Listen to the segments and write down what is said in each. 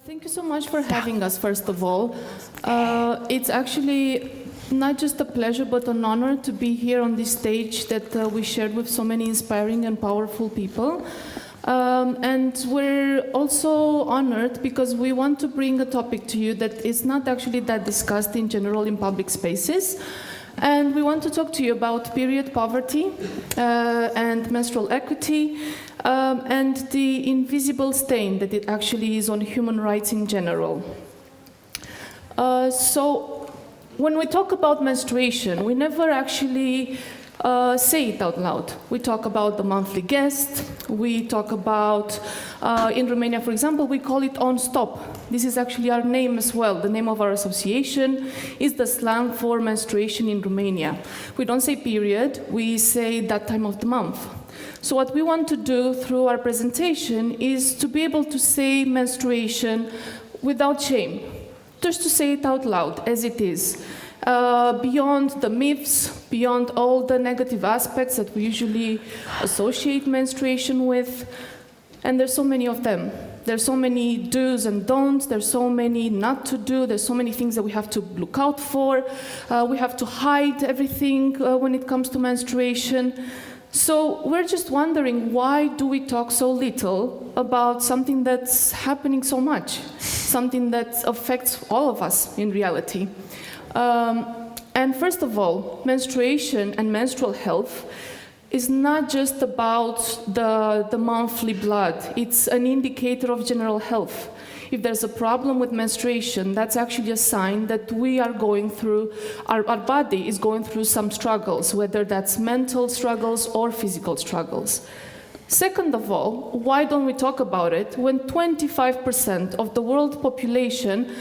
Thank you so much for having us, first of all. It's actually not just a pleasure, but an honor to be here on this stage that we shared with so many inspiring and powerful people. And we're also honored because we want to bring a topic to you that is not actually that discussed in general in public spaces. And we want to talk to you about period poverty and menstrual equity and the invisible stain that it actually is on human rights in general. So when we talk about menstruation, we never actually say it out loud. We talk about the monthly guest, we talk about, in Romania, for example, we call it on stop. This is actually our name as well. The name of our association is the slang for menstruation in Romania. We don't say period, we say that time of the month. So what we want to do through our presentation is to be able to say menstruation without shame, just to say it out loud as it is. Beyond the myths, beyond all the negative aspects that we usually associate menstruation with, and there's so many of them. There's so many do's and don'ts, there's so many not to do, there's so many things that we have to look out for. We have to hide everything when it comes to menstruation. So we're just wondering, why do we talk so little about something that's happening so much? Something that affects all of us in reality. And first of all, menstruation and menstrual health is not just about the monthly blood. It's an indicator of general health. If there's a problem with menstruation, that's actually a sign that we are going through, our body is going through some struggles, whether that's mental struggles or physical struggles. Second of all, why don't we talk about it when 25% of the world population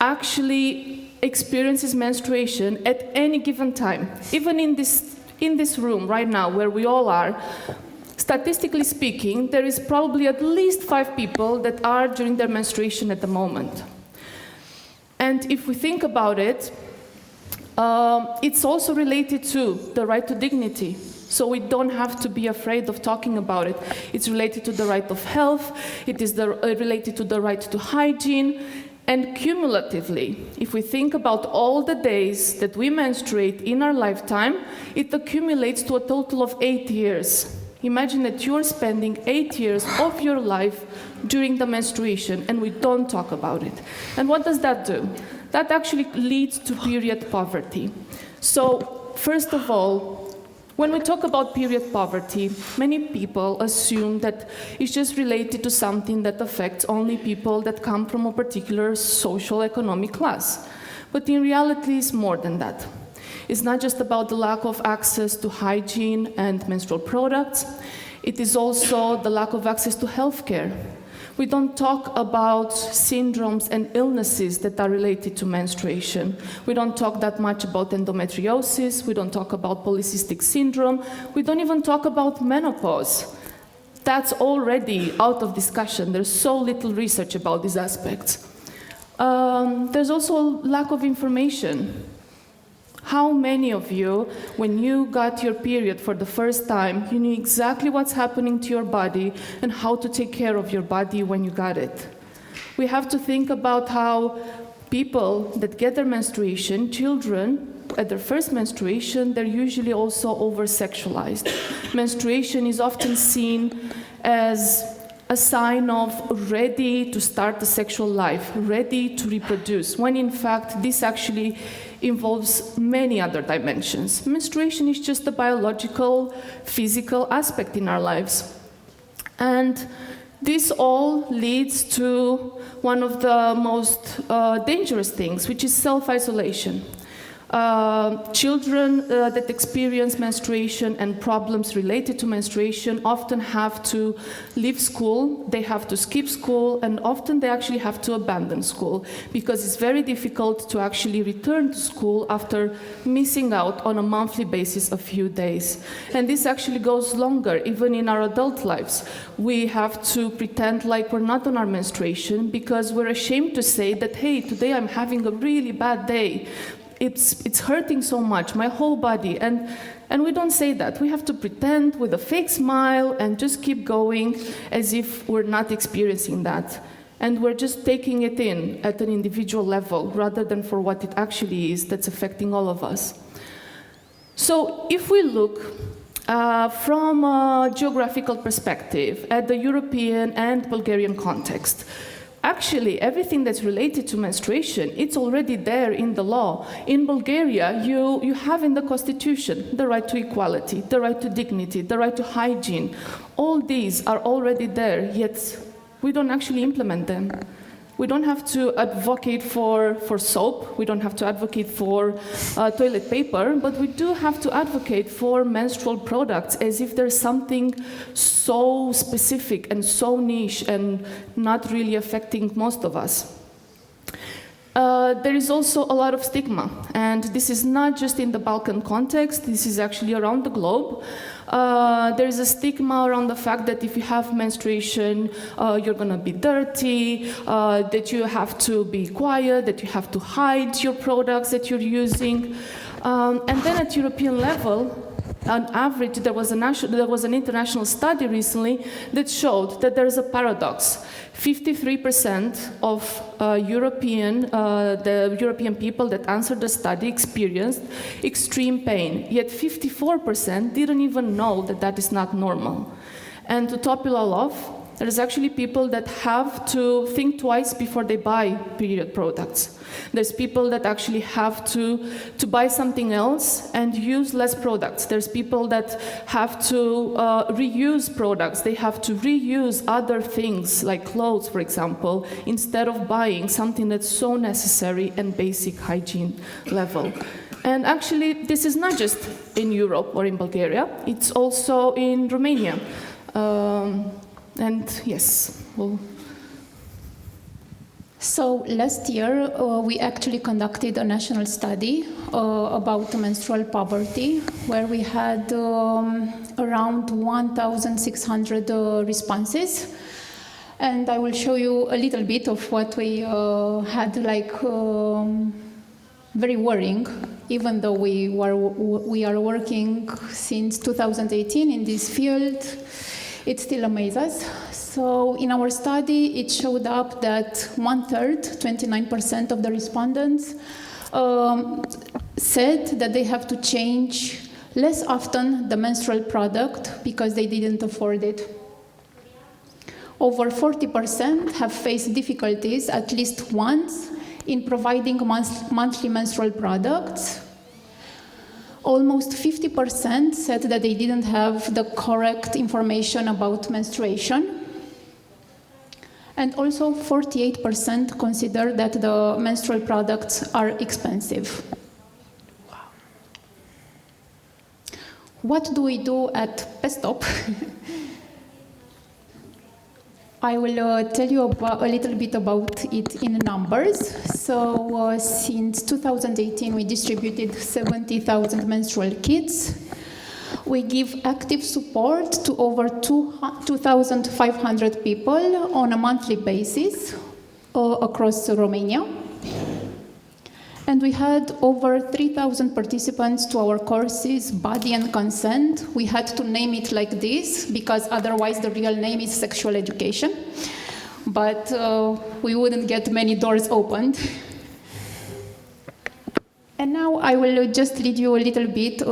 actually experiences menstruation at any given time? Even in this room right now, where we all are, statistically speaking, there is probably at least 5 people that are during their menstruation at the moment. And if we think about it, it's also related to the right to dignity. So we don't have to be afraid of talking about it. It's related to the right of health, it is related to the right to hygiene. And cumulatively, if we think about all the days that we menstruate in our lifetime, it accumulates to a total of 8 years. Imagine that you're spending 8 years of your life during the menstruation, and we don't talk about it. And what does that do? That actually leads to period poverty. So, first of all, when we talk about period poverty, many people assume that it's just related to something that affects only people that come from a particular social economic class. But in reality, it's more than that. It's not just about the lack of access to hygiene and menstrual products. It is also the lack of access to healthcare. We don't talk about syndromes and illnesses that are related to menstruation. We don't talk that much about endometriosis. We don't talk about polycystic syndrome. We don't even talk about menopause. That's already out of discussion. There's so little research about these aspects. There's also a lack of information. How many of you, when you got your period for the first time, you knew exactly what's happening to your body and how to take care of your body when you got it? We have to think about how people that get their menstruation, children, at their first menstruation, they're usually also over-sexualized. Menstruation is often seen as a sign of ready to start the sexual life, ready to reproduce, when in fact this actually involves many other dimensions. Menstruation is just a biological, physical aspect in our lives. And this all leads to one of the most dangerous things, which is self-isolation. Children that experience menstruation and problems related to menstruation often have to leave school, they have to skip school, and often they actually have to abandon school because it's very difficult to actually return to school after missing out on a monthly basis a few days. And this actually goes longer, even in our adult lives. We have to pretend like we're not on our menstruation because we're ashamed to say that, hey, today I'm having a really bad day. It's hurting so much, my whole body, and we don't say that. We have to pretend with a fake smile and just keep going as if we're not experiencing that. And we're just taking it in at an individual level rather than for what it actually is that's affecting all of us. So if we look from a geographical perspective at the European and Bulgarian context, actually, everything that's related to menstruation, it's already there in the law. In Bulgaria, you have in the constitution the right to equality, the right to dignity, the right to hygiene. All these are already there, yet we don't actually implement them. We don't have to advocate for soap, we don't have to advocate for toilet paper, but we do have to advocate for menstrual products as if there's something so specific and so niche and not really affecting most of us. There is also a lot of stigma, and this is not just in the Balkan context, this is actually around the globe. There is a stigma around the fact that if you have menstruation, you're gonna be dirty, that you have to be quiet, that you have to hide your products that you're using. And then at European level, on average, there was an international study recently that showed that there is a paradox. 53% of the European people that answered the study experienced extreme pain, yet 54% didn't even know that that is not normal. And to top it all off, there's actually people that have to think twice before they buy period products. There's people that actually have to buy something else and use less products. There's people that have to reuse products. They have to reuse other things, like clothes, for example, instead of buying something that's so necessary and basic hygiene level. And actually, this is not just in Europe or in Bulgaria, it's also in Romania. And yes, well. So last year, we actually conducted a national study about menstrual poverty, where we had around 1,600 responses. And I will show you a little bit of what we had, like, very worrying, even though we are working since 2018 in this field. It still amazes us. So in our study, it showed up that 1/3, 29% of the respondents said that they have to change less often the menstrual product because they didn't afford it. Over 40% have faced difficulties at least once in providing monthly menstrual products. Almost 50% said that they didn't have the correct information about menstruation. And also 48% consider that the menstrual products are expensive. Wow. What do we do at PESTOP? I will tell you a little bit about it in numbers. So since 2018, we distributed 70,000 menstrual kits. We give active support to over 2,500 people on a monthly basis across Romania. And we had over 3,000 participants to our courses, Body and Consent. We had to name it like this because otherwise the real name is Sexual Education. But we wouldn't get many doors opened. And now I will just lead you a little bit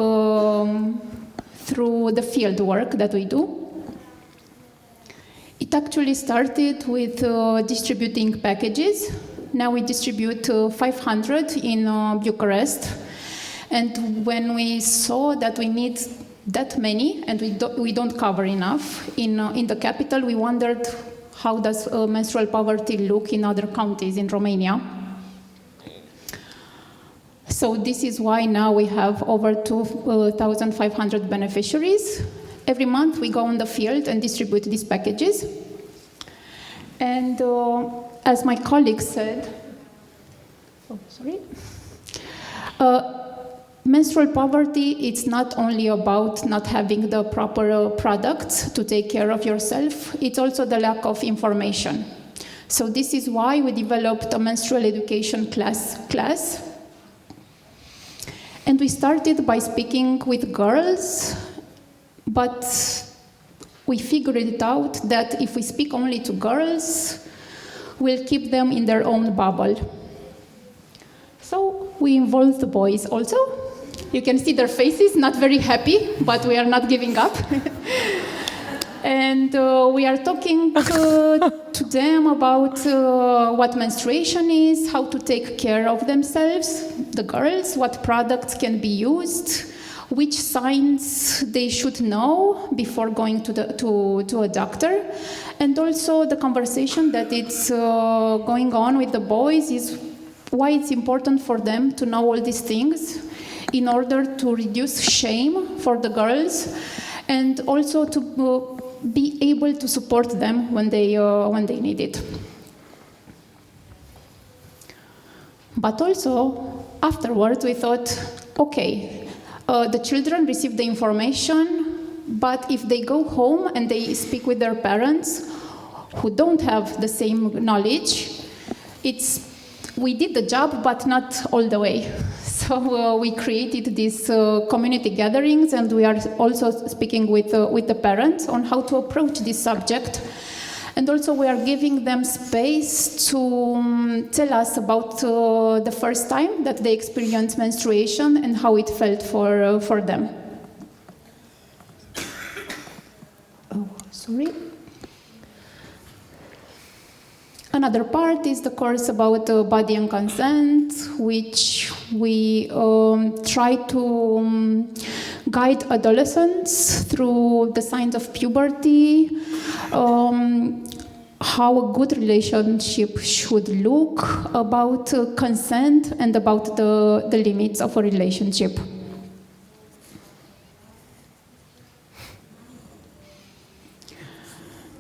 through the field work that we do. It actually started with distributing packages. Now we distribute 500 in Bucharest. And when we saw that we need that many and we don't cover enough in the capital, we wondered how does menstrual poverty look in other counties in Romania. So this is why now we have over 2,500 beneficiaries. Every month we go on the field and distribute these packages. And as my colleague said, menstrual poverty, it's not only about not having the proper products to take care of yourself, it's also the lack of information. So this is why we developed a menstrual education class. And we started by speaking with girls, but we figured it out that if we speak only to girls, will keep them in their own bubble. So we involve the boys also. You can see their faces, not very happy, but we are not giving up. And we are talking to them about what menstruation is, how to take care of themselves, the girls, what products can be used, which signs they should know before going to a doctor. And also the conversation that it's going on with the boys is why it's important for them to know all these things in order to reduce shame for the girls and also to be able to support them when they need it. But also, afterwards, we thought, okay, the children receive the information, but if they go home and they speak with their parents who don't have the same knowledge, we did the job, but not all the way. So we created these community gatherings, and we are also speaking with the parents on how to approach this subject. And also we are giving them space to tell us about the first time that they experienced menstruation and how it felt for them. Oh, sorry. Another part is the course about body and consent, which we try to guide adolescents through the signs of puberty, how a good relationship should look, about consent, and about the limits of a relationship.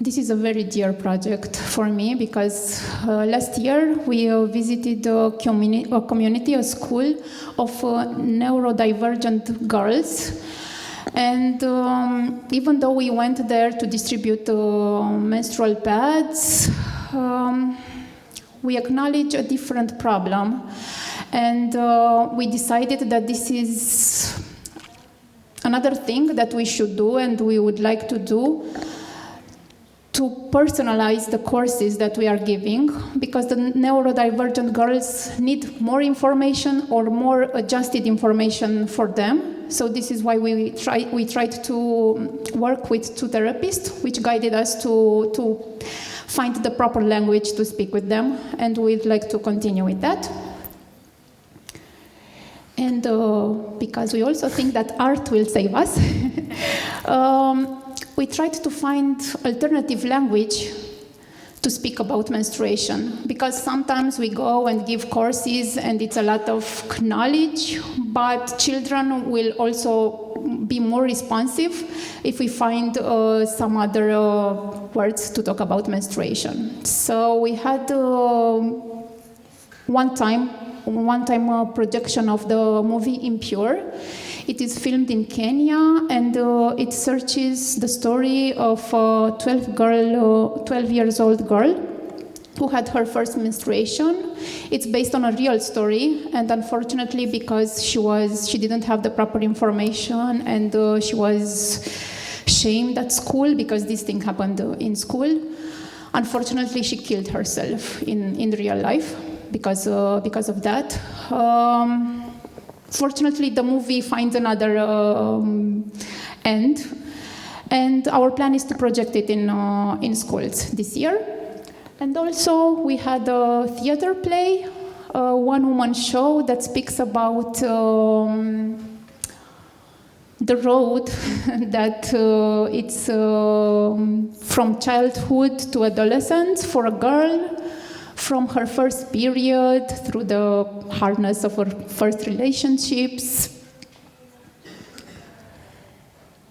This is a very dear project for me because last year we visited a community, a school of neurodivergent girls. And even though we went there to distribute menstrual pads, we acknowledge a different problem. And we decided that this is another thing that we should do and we would like to do, to personalize the courses that we are giving, because the neurodivergent girls need more information or more adjusted information for them. So this is why we tried to work with two therapists, which guided us to find the proper language to speak with them, and we'd like to continue with that. And because we also think that art will save us, we tried to find alternative language to speak about menstruation, because sometimes we go and give courses and it's a lot of knowledge, but children will also be more responsive if we find some other words to talk about menstruation. So we had one-time projection of the movie Impure. It is filmed in Kenya, and it searches the story of a 12 years old girl who had her first menstruation. It's based on a real story, and unfortunately, because she didn't have the proper information, and she was shamed at school because this thing happened in school. Unfortunately, she killed herself in real life because of that. Fortunately, the movie finds another end, and our plan is to project it in schools this year. And also, we had a theater play, a one-woman show that speaks about the road that it's from childhood to adolescence for a girl, from her first period through the hardness of her first relationships.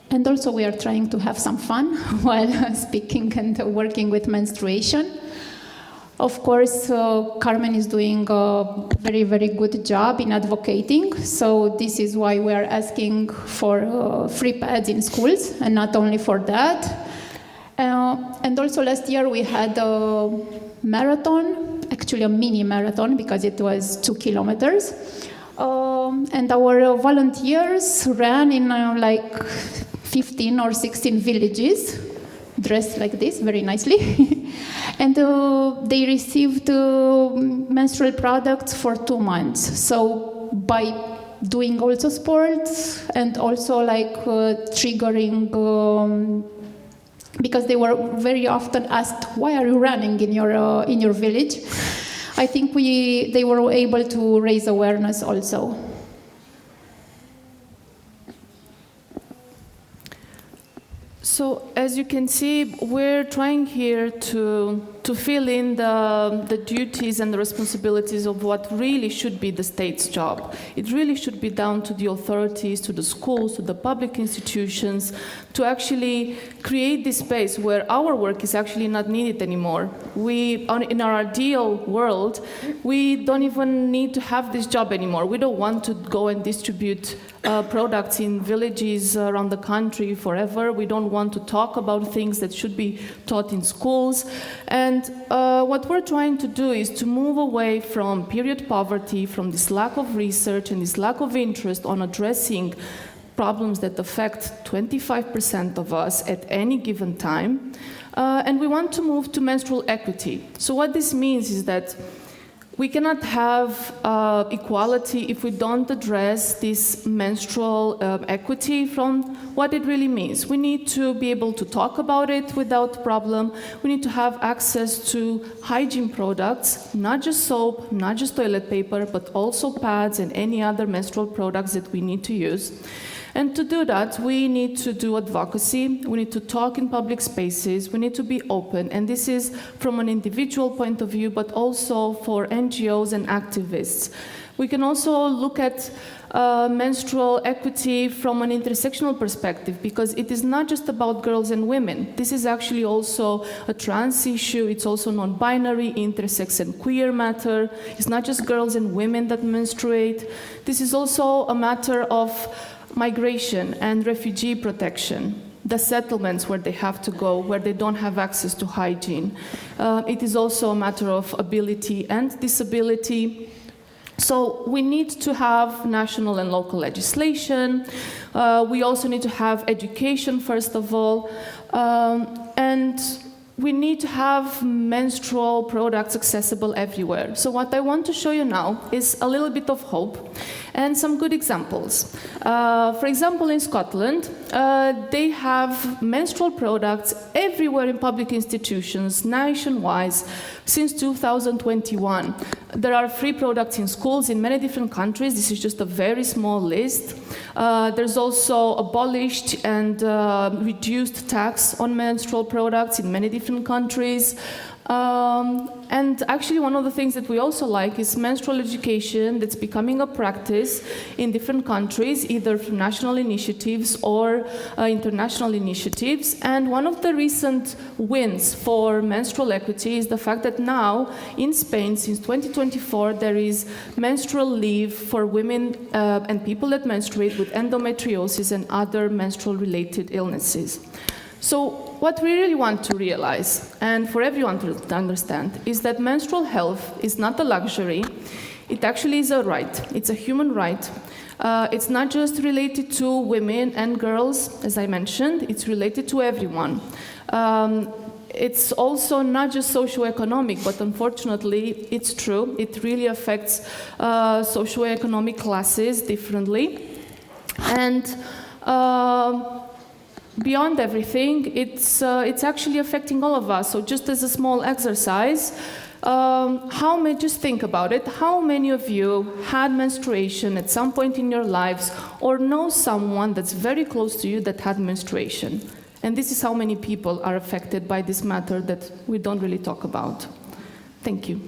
And also we are trying to have some fun while speaking and working with menstruation. Of course, Carmen is doing a very, very good job in advocating. So this is why we are asking for free pads in schools, and not only for that. And also last year we had a marathon, actually a mini marathon, because it was 2 kilometers. And our volunteers ran in like 15 or 16 villages, dressed like this very nicely. And they received menstrual products for 2 months. So by doing also sports and also like triggering, because they were very often asked, why are you running in your village? I think they were able to raise awareness also. So as you can see, we're trying here to fill in the duties and the responsibilities of what really should be the state's job. It really should be down to the authorities, to the schools, to the public institutions, to actually create this space where our work is actually not needed anymore. In our ideal world, we don't even need to have this job anymore. We don't want to go and distribute products in villages around the country forever. We don't want to talk about things that should be taught in schools. And what we're trying to do is to move away from period poverty, from this lack of research and this lack of interest on addressing problems that affect 25% of us at any given time. And we want to move to menstrual equity. So what this means is that we cannot have equality if we don't address this menstrual equity from what it really means. We need to be able to talk about it without problem. We need to have access to hygiene products, not just soap, not just toilet paper, but also pads and any other menstrual products that we need to use. And to do that, we need to do advocacy, we need to talk in public spaces, we need to be open, and this is from an individual point of view, but also for NGOs and activists. We can also look at menstrual equity from an intersectional perspective, because it is not just about girls and women. This is actually also a trans issue, it's also non-binary, intersex and queer matter. It's not just girls and women that menstruate. This is also a matter of migration and refugee protection, the settlements where they have to go, where they don't have access to hygiene. It is also a matter of ability and disability. So we need to have national and local legislation. We also need to have education, first of all. And we need to have menstrual products accessible everywhere. So what I want to show you now is a little bit of hope and some good examples. For example, in Scotland, they have menstrual products everywhere in public institutions, nationwide, since 2021. There are free products in schools in many different countries. This is just a very small list. There's also abolished and reduced tax on menstrual products in many different countries. And actually one of the things that we also like is menstrual education that's becoming a practice in different countries, either through national initiatives or international initiatives. And one of the recent wins for menstrual equity is the fact that now in Spain, since 2024, there is menstrual leave for women and people that menstruate with endometriosis and other menstrual-related illnesses. So what we really want to realize, and for everyone to understand, is that menstrual health is not a luxury. It actually is a right. It's a human right. It's not just related to women and girls, as I mentioned. It's related to everyone. It's also not just socioeconomic, but unfortunately, it's true. It really affects socioeconomic classes differently. And beyond everything, it's actually affecting all of us. So just as a small exercise, just think about it. How many of you had menstruation at some point in your lives or know someone that's very close to you that had menstruation? And this is how many people are affected by this matter that we don't really talk about. Thank you.